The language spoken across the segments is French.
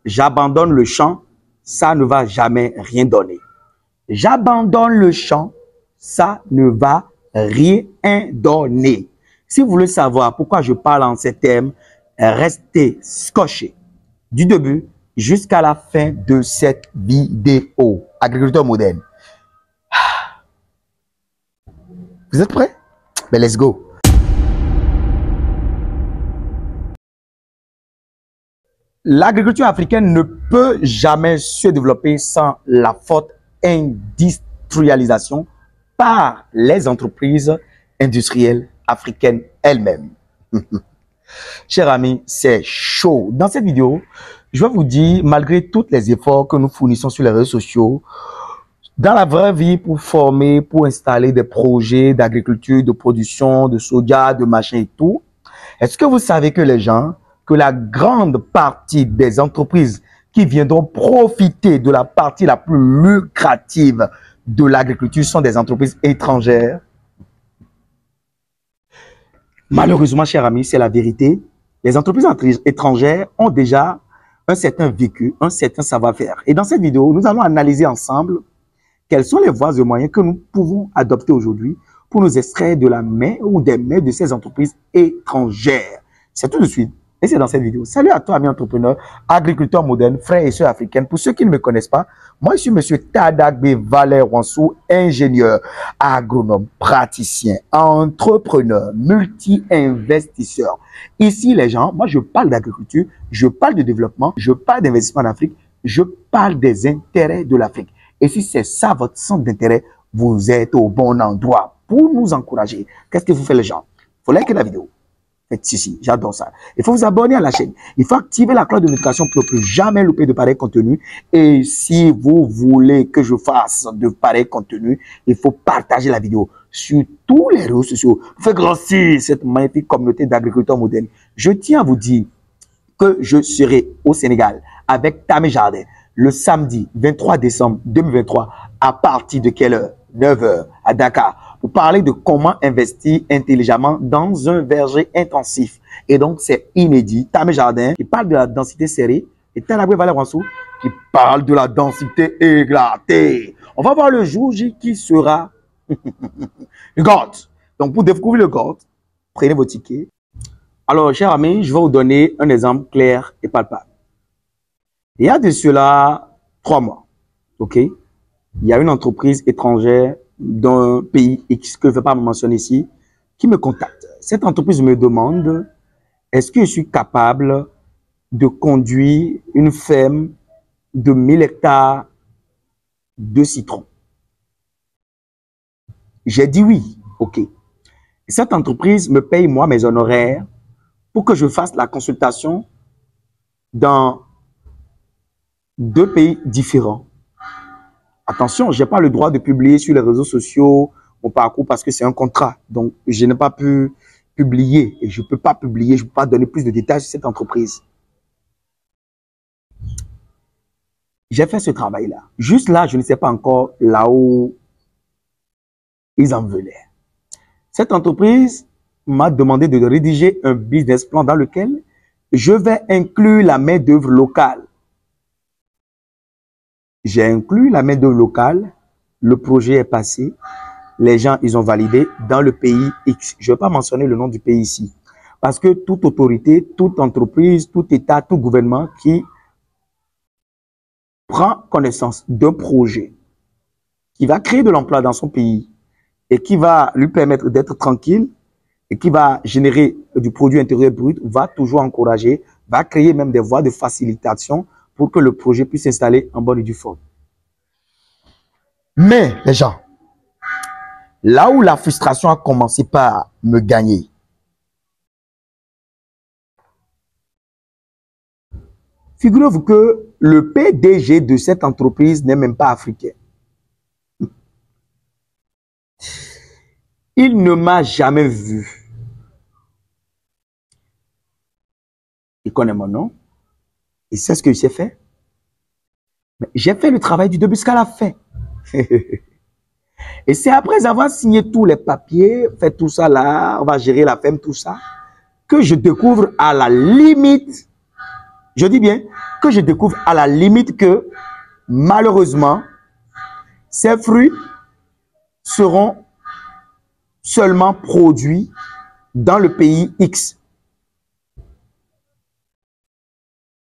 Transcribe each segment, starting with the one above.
j'abandonne le champ, ça ne va jamais rien donner. J'abandonne le champ, ça ne va rien donner. Si vous voulez savoir pourquoi je parle en ces termes, restez scotchés du début jusqu'à la fin de cette vidéo. Agriculteur moderne. Vous êtes prêts? Ben, let's go. L'agriculture africaine ne peut jamais se développer sans la forte industrialisation par les entreprises industrielles africaines elles-mêmes. Chers amis, c'est chaud. Dans cette vidéo, je vais vous dire, malgré tous les efforts que nous fournissons sur les réseaux sociaux, dans la vraie vie, pour former, pour installer des projets d'agriculture, de production, de soja, de machin et tout, est-ce que vous savez que la grande partie des entreprises qui viendront profiter de la partie la plus lucrative de l'agriculture sont des entreprises étrangères? Malheureusement, chers amis, c'est la vérité. Les entreprises étrangères ont déjà un certain vécu, un certain savoir-faire. Et dans cette vidéo, nous allons analyser ensemble quelles sont les voies et moyens que nous pouvons adopter aujourd'hui pour nous extraire de la main ou des mains de ces entreprises étrangères. C'est tout de suite. Et c'est dans cette vidéo. Salut à toi, amis entrepreneurs, agriculteurs modernes, frères et sœurs africains. Pour ceux qui ne me connaissent pas, moi, je suis M. Tadagbe Valère Wansou, ingénieur, agronome, praticien, entrepreneur, multi-investisseur. Ici, les gens, moi, je parle d'agriculture, je parle de développement, je parle d'investissement en Afrique, je parle des intérêts de l'Afrique. Et si c'est ça votre centre d'intérêt, vous êtes au bon endroit pour nous encourager. Qu'est-ce que vous faites, les gens? Il faut liker la vidéo. Si, j'adore ça. Il faut vous abonner à la chaîne. Il faut activer la cloche de notification pour ne plus jamais louper de pareils contenus. Et si vous voulez que je fasse de pareils contenus, il faut partager la vidéo sur tous les réseaux sociaux. Faites grossir cette magnifique communauté d'agriculteurs modernes. Je tiens à vous dire que je serai au Sénégal avec Tamé Jardin le samedi 23 décembre 2023 à partir de quelle heure? 9 h à Dakar, pour parler de comment investir intelligemment dans un verger intensif. Et donc, c'est inédit. Tamé Jardin qui parle de la densité serrée et Tadagbe Valère Wansou qui parle de la densité éclatée. On va voir le jour J qui sera le GOAT. Donc, pour découvrir le GOAT, prenez vos tickets. Alors, chers amis, je vais vous donner un exemple clair et palpable. Il y a de cela 3 mois, ok? Il y a une entreprise étrangère d'un pays X que je ne vais pas mentionner ici qui me contacte. Cette entreprise me demande, est-ce que je suis capable de conduire une ferme de 1000 hectares de citron? J'ai dit oui, ok. Cette entreprise me paye moi mes honoraires pour que je fasse la consultation dans 2 pays différents. Attention, je n'ai pas le droit de publier sur les réseaux sociaux mon parcours parce que c'est un contrat. Donc, je n'ai pas pu publier et je ne peux pas publier, je ne peux pas donner plus de détails sur cette entreprise. J'ai fait ce travail-là. Juste là, je ne sais pas encore là où ils en venaient. Cette entreprise m'a demandé de rédiger un business plan dans lequel je vais inclure la main-d'œuvre locale. J'ai inclus la main-d'œuvre locale, le projet est passé, les gens, ils ont validé dans le pays X. Je ne vais pas mentionner le nom du pays ici. Parce que toute autorité, toute entreprise, tout État, tout gouvernement qui prend connaissance d'un projet qui va créer de l'emploi dans son pays et qui va lui permettre d'être tranquille et qui va générer du produit intérieur brut, va toujours encourager, va créer même des voies de facilitation pour que le projet puisse s'installer en bonne et due forme. Mais, les gens, là où la frustration a commencé par me gagner, figurez-vous que le PDG de cette entreprise n'est même pas africain. Il ne m'a jamais vu. Il connaît mon nom. Et c'est ce que j'ai fait. J'ai fait le travail du début jusqu'à la fin. Et c'est après avoir signé tous les papiers, fait tout ça là, on va gérer la ferme, tout ça, que je découvre à la limite, je dis bien, que je découvre à la limite que, malheureusement, ces fruits seront seulement produits dans le pays X.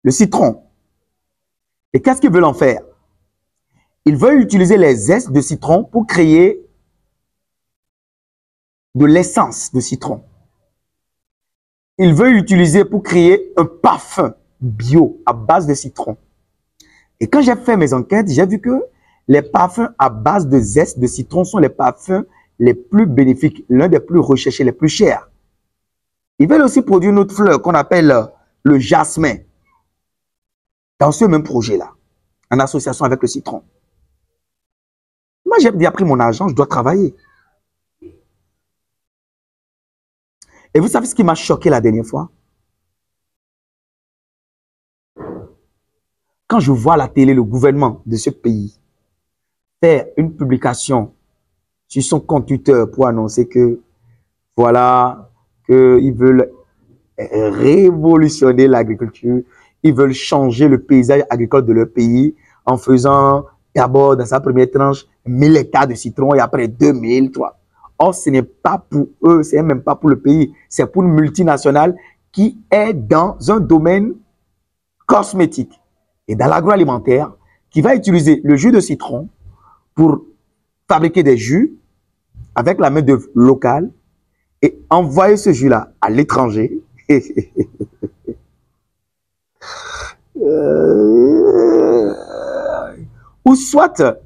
Le citron. Et qu'est-ce qu'ils veulent en faire? Ils veulent utiliser les zestes de citron pour créer de l'essence de citron. Ils veulent l'utiliser pour créer un parfum bio à base de citron. Et quand j'ai fait mes enquêtes, j'ai vu que les parfums à base de zeste de citron sont les parfums les plus bénéfiques, l'un des plus recherchés, les plus chers. Ils veulent aussi produire une autre fleur qu'on appelle le jasmin. Dans ce même projet-là, en association avec le citron. Moi, j'ai déjà pris mon argent, je dois travailler. Et vous savez ce qui m'a choqué la dernière fois? Quand je vois à la télé le gouvernement de ce pays faire une publication sur son compte Twitter pour annoncer que, voilà, qu'ils veulent révolutionner l'agriculture, ils veulent changer le paysage agricole de leur pays en faisant d'abord, dans sa première tranche, 1000 hectares de citron et après 2000, 3. Or, ce n'est pas pour eux, ce n'est même pas pour le pays, c'est pour une multinationale qui est dans un domaine cosmétique et dans l'agroalimentaire, qui va utiliser le jus de citron pour fabriquer des jus avec la main-d'œuvre locale et envoyer ce jus-là à l'étranger. Ou soit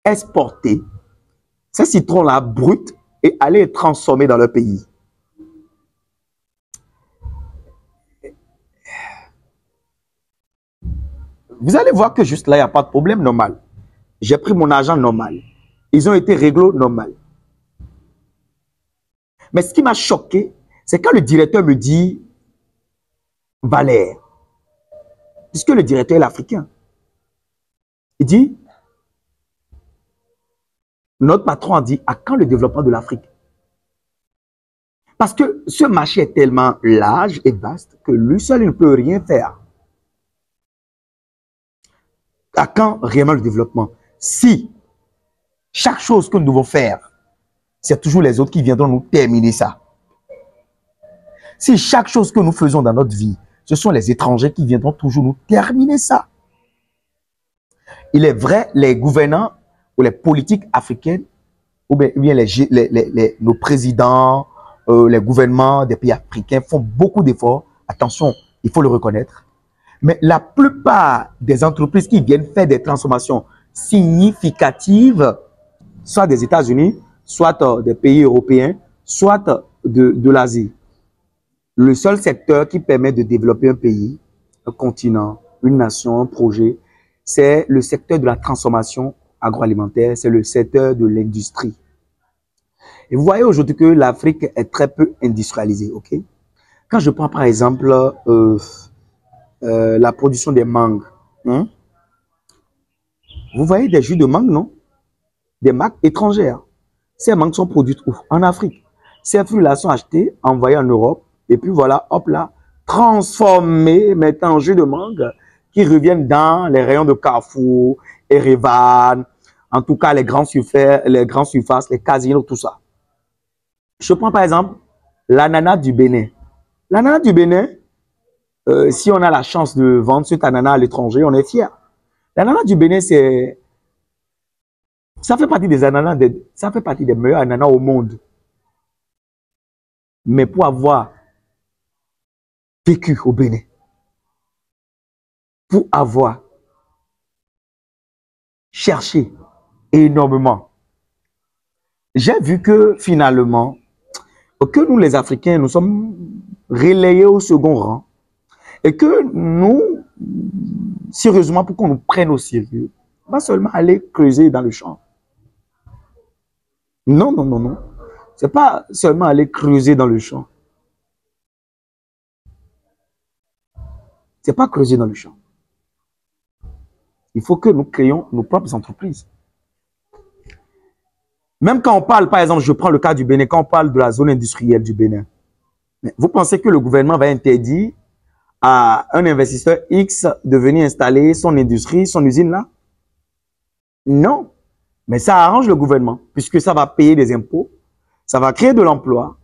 exporter ces citrons-là bruts et aller les transformer dans leur pays. Vous allez voir que juste là, il n'y a pas de problème normal. J'ai pris mon argent normal. Ils ont été réglo normal. Mais ce qui m'a choqué, c'est quand le directeur me dit Valère, puisque le directeur est l'Africain, il dit, notre patron a dit, à quand le développement de l'Afrique? Parce que ce marché est tellement large et vaste que lui seul il ne peut rien faire. À quand réellement le développement? Si chaque chose que nous devons faire, c'est toujours les autres qui viendront nous terminer ça. Si chaque chose que nous faisons dans notre vie, ce sont les étrangers qui viendront toujours nous terminer ça. Il est vrai, les gouvernants ou les politiques africaines, ou bien nos présidents, les gouvernements des pays africains font beaucoup d'efforts. Attention, il faut le reconnaître. Mais la plupart des entreprises qui viennent faire des transformations significatives, soit des États-Unis, soit des pays européens, soit de l'Asie. Le seul secteur qui permet de développer un pays, un continent, une nation, un projet, c'est le secteur de la transformation agroalimentaire, c'est le secteur de l'industrie. Et vous voyez aujourd'hui que l'Afrique est très peu industrialisée, ok? Quand je prends par exemple la production des mangues, hein? Vous voyez des jus de mangue, non? Des marques étrangères. Ces mangues sont produites où? En Afrique. Ces fruits-là sont achetés, envoyés en Europe, et puis voilà, hop là, transformés, maintenant en jus de mangue, qui reviennent dans les rayons de Carrefour, Erevan, en tout cas les grands surfaces, les casinos, tout ça. Je prends par exemple l'ananas du Bénin. L'ananas du Bénin, si on a la chance de vendre cet ananas à l'étranger, on est fier. L'ananas du Bénin, ça fait partie des ananas, ça fait partie des meilleurs ananas au monde. Mais pour avoir vécu au Bénin, pour avoir cherché énormément, j'ai vu que finalement, que nous les Africains, nous sommes relayés au second rang et que nous, sérieusement, pour qu'on nous prenne au sérieux, on va seulement aller creuser dans le champ. Non, non, non, non. Ce n'est pas seulement aller creuser dans le champ. Ce n'est pas creuser dans le champ. Il faut que nous créions nos propres entreprises. Même quand on parle, par exemple, je prends le cas du Bénin, quand on parle de la zone industrielle du Bénin, Mais vous pensez que le gouvernement va interdire à un investisseur X de venir installer son industrie, son usine là? Non. Mais ça arrange le gouvernement, puisque ça va payer des impôts, ça va créer de l'emploi.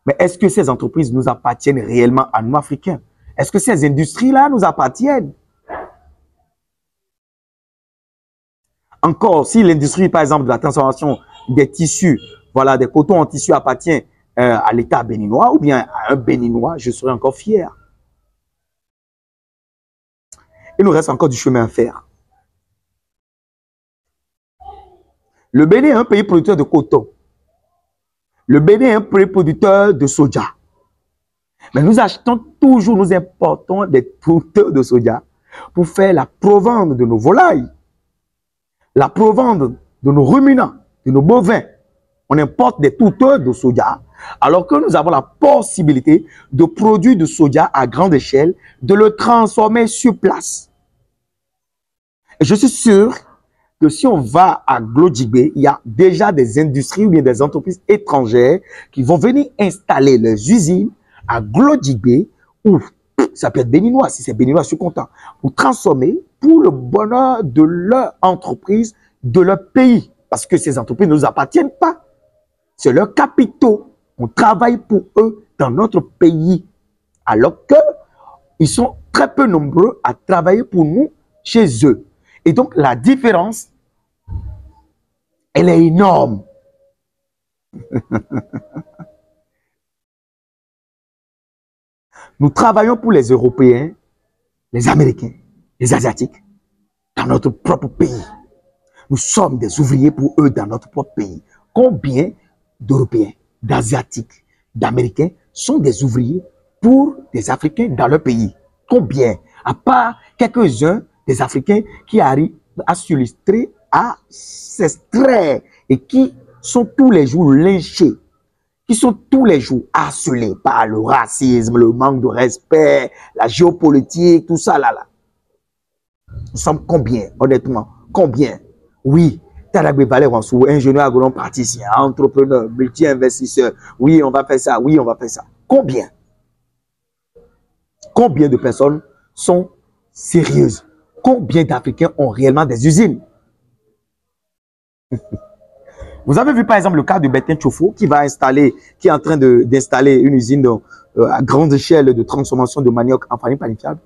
Mais est-ce que ces entreprises nous appartiennent réellement à nous, Africains? Est-ce que ces industries-là nous appartiennent? Encore, si l'industrie, par exemple, de la transformation des tissus, voilà, des cotons en tissu appartient à l'État béninois ou bien à un Béninois, je serais encore fier. Il nous reste encore du chemin à faire. Le Bénin est un pays producteur de coton. Le Bénin est un pays producteur de soja. Mais nous achetons toujours, nous importons des producteurs de soja pour faire la provende de nos volailles, la provende de nos ruminants, de nos bovins. On importe des producteurs de soja, alors que nous avons la possibilité de produire du soja à grande échelle, de le transformer sur place. Et je suis sûr que si on va à Glodjibé, il y a déjà des industries ou bien des entreprises étrangères qui vont venir installer leurs usines à Glodjibé, ou ça peut être béninois, si c'est béninois, je suis content, pour transformer pour le bonheur de leur entreprise, de leur pays. Parce que ces entreprises ne nous appartiennent pas. C'est leurs capitaux. On travaille pour eux dans notre pays. Alors qu'ils sont très peu nombreux à travailler pour nous chez eux. Et donc, la différence, elle est énorme. Nous travaillons pour les Européens, les Américains, les Asiatiques, dans notre propre pays. Nous sommes des ouvriers pour eux dans notre propre pays. Combien d'Européens, d'Asiatiques, d'Américains sont des ouvriers pour des Africains dans leur pays? Combien? À part quelques-uns des Africains qui arrivent à s'illustrer, à s'extraire et qui sont tous les jours lynchés, qui sont tous les jours harcelés par le racisme, le manque de respect, la géopolitique, tout ça là. Nous sommes combien, honnêtement? Combien? Oui, Taragbe Valé Wansou, ingénieur agronome praticien, entrepreneur, multi-investisseur. Oui, on va faire ça. Oui, on va faire ça. Combien? Combien de personnes sont sérieuses? Combien d'Africains ont réellement des usines? Vous avez vu par exemple le cas de Bertin Tchofo qui est en train d'installer une usine à grande échelle de transformation de manioc en farine panifiable.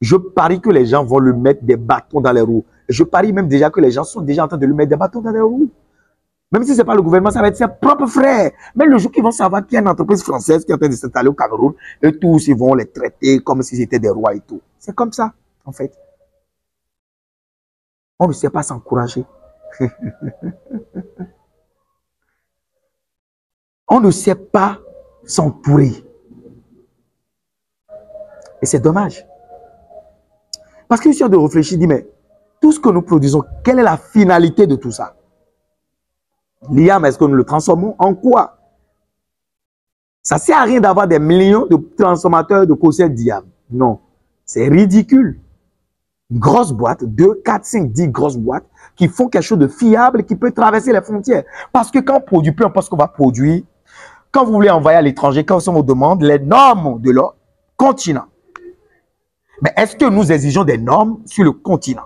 Je parie que les gens vont lui mettre des bâtons dans les roues. Je parie même déjà que les gens sont déjà en train de lui mettre des bâtons dans les roues. Même si ce n'est pas le gouvernement, ça va être ses propres frères. Mais le jour qu'ils vont savoir qu'il y a une entreprise française qui est en train de s'installer au Cameroun, et tous, ils vont les traiter comme si c'était des rois et tout. C'est comme ça, en fait. On ne sait pas s'encourager. On ne sait pas s'entourer. Et c'est dommage. Parce que je suis en train de réfléchir, dis, mais tout ce que nous produisons, quelle est la finalité de tout ça? L'IAM, est-ce que nous le transformons en quoi? Ça ne sert à rien d'avoir des millions de transformateurs de concepts d'IAM. Non, c'est ridicule. Une grosse boîte, 2, 4, 5, 10 grosses boîtes qui font quelque chose de fiable qui peut traverser les frontières. Parce que quand on produit plus, on pense qu'on va produire. Quand vous voulez envoyer à l'étranger, quand on vous demande les normes de leur continent. Mais est-ce que nous exigeons des normes sur le continent?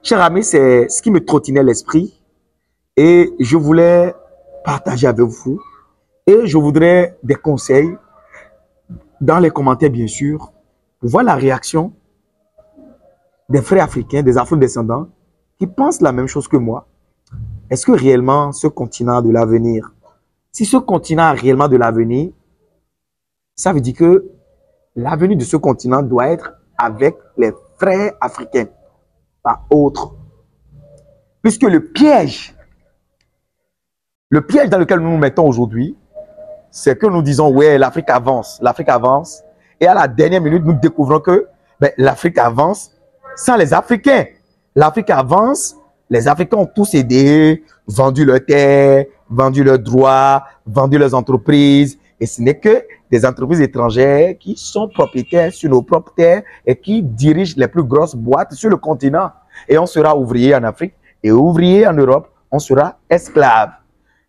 Cher ami, c'est ce qui me trottinait l'esprit et je voulais partager avec vous et je voudrais des conseils dans les commentaires bien sûr pour voir la réaction des frères africains, des afro-descendants qui pensent la même chose que moi. Est-ce que réellement ce continent a de l'avenir? Si ce continent a réellement de l'avenir, ça veut dire que l'avenir de ce continent doit être avec les frères africains, pas autres. Puisque le piège dans lequel nous nous mettons aujourd'hui, c'est que nous disons, ouais, l'Afrique avance, et à la dernière minute, nous découvrons que l'Afrique avance sans les Africains. L'Afrique avance, les Africains ont tous aidé, vendu leurs terres, vendu leurs droits, vendu leurs entreprises, et ce n'est que des entreprises étrangères qui sont propriétaires sur nos propres terres et qui dirigent les plus grosses boîtes sur le continent. Et on sera ouvrier en Afrique et ouvrier en Europe, on sera esclave.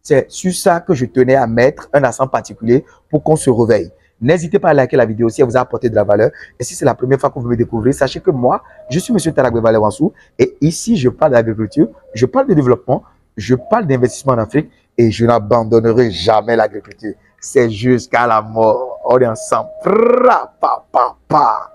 C'est sur ça que je tenais à mettre un accent particulier pour qu'on se réveille. N'hésitez pas à liker la vidéo si elle vous a apporté de la valeur. Et si c'est la première fois que vous me découvrez, sachez que moi, je suis M. Talagbe Valé-Wansou. Et ici, je parle d'agriculture, je parle de développement, je parle d'investissement en Afrique et je n'abandonnerai jamais l'agriculture. C'est jusqu'à la mort. On est ensemble. Pa, pa, pa.